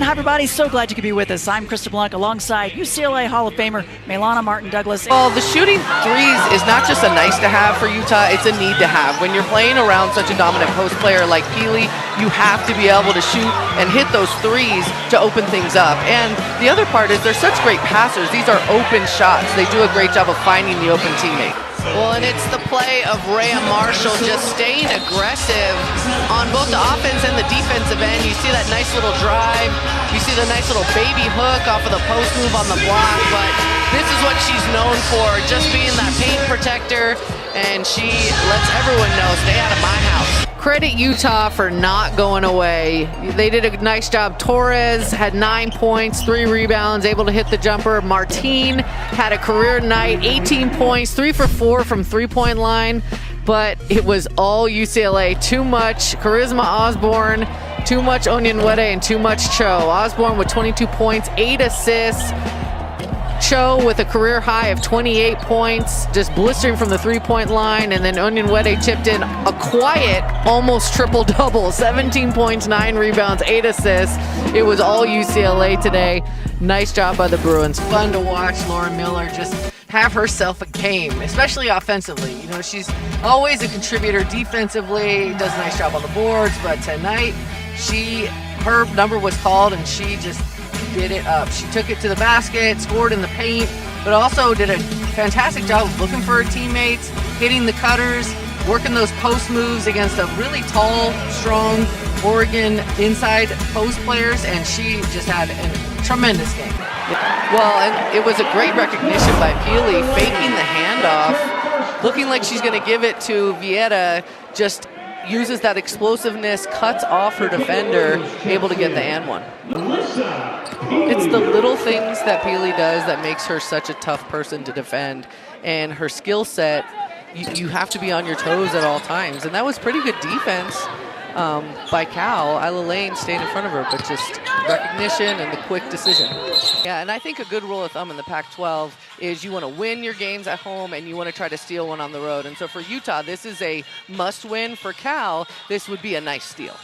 Hi, everybody. So glad you could be with us. I'm Krista Blanc alongside UCLA Hall of Famer Maylana Martin-Douglas. Well, the shooting threes is not just a nice to have for Utah, it's a need to have. When you're playing around such a dominant post player like Peely, you have to be able to shoot and hit those threes to open things up. And the other part is they're such great passers. These are open shots. They do a great job of finding the open teammate. Well, and it's the play of Rhea Marshall just staying aggressive on both the offense and the defensive end. You see that nice little drive. You see the nice little baby hook off of the post move on the block. But this is what she's known for, just being that paint protector. And she lets everyone know, stay out of my house. Credit Utah for not going away. They did a nice job. Torres had 9 points, 3 rebounds, able to hit the jumper. Martine had a career night, 18 points, 3 for 4 from three-point line. But it was all UCLA. Too much Charisma Osborne, too much Onyenwere, and too much Cho. Osborne with 22 points, 8 assists. Cho with a career high of 28 points, just blistering from the three-point line, and then Onyenwere chipped in a quiet, almost triple-double, 17 points, 9 rebounds, 8 assists. It was all UCLA today. Nice job by the Bruins. Fun to watch Lauren Miller just have herself a game, especially offensively. You know, she's always a contributor defensively, does a nice job on the boards, but tonight, her number was called, and she just did it up. She took it to the basket, scored in the paint, but also did a fantastic job of looking for her teammates, hitting the cutters, working those post moves against a really tall, strong Oregon inside post players, and she just had a tremendous game. Well, and it was a great recognition by Peely, faking the handoff, looking like she's going to give it to Vieira, just uses that explosiveness, cuts off her defender, able to get the and one. It's the little things that Peely does that makes her such a tough person to defend, and her skill set, you have to be on your toes at all times, and that was pretty good defense by Cal. Isla Lane stayed in front of her, but just recognition and the quick decision. Yeah, and I think a good rule of thumb in the Pac-12 is you want to win your games at home and you want to try to steal one on the road. And so for Utah, this is a must-win. For Cal, this would be a nice steal.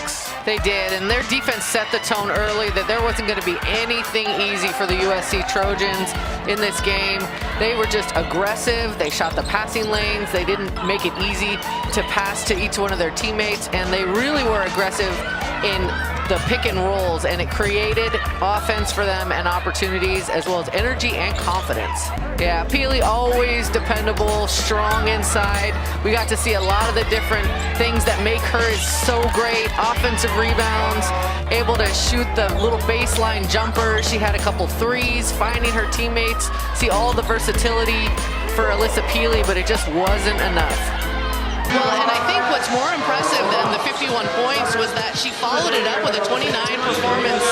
They did, and their defense set the tone early that there wasn't going to be anything easy for the USC Trojans in this game. They were just aggressive. They shot the passing lanes. They didn't make it easy to pass to each one of their teammates, and they really were aggressive in the pick and rolls, and it created offense for them and opportunities, as well as energy and confidence. Yeah, Peely always dependable, strong inside. We got to see a lot of the different things that make her so great. Offensive rebounds, able to shoot the little baseline jumper. She had a couple threes, finding her teammates. See all the versatility for Alyssa Peely, but it just wasn't enough. Well, and I think what's more impressive than the 51 points was that she followed it up with a 29 performance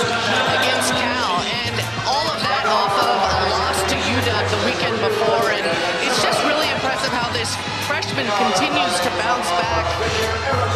against Cal, and all of that off of a loss to UW the weekend before. And it's just really impressive how this freshman continues to bounce back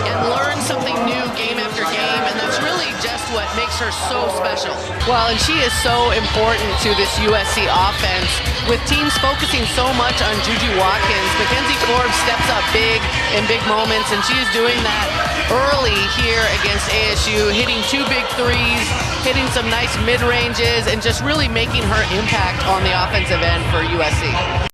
and learn something new game after game, and that's really just what makes her so special. Well, and she is so important to this USC offense. With teams focusing so much on Juju Watkins, Mackenzie Forbes steps up big in big moments, and she is doing that early here against ASU, hitting 2 big threes, hitting some nice mid-ranges, and just really making her impact on the offensive end for USC.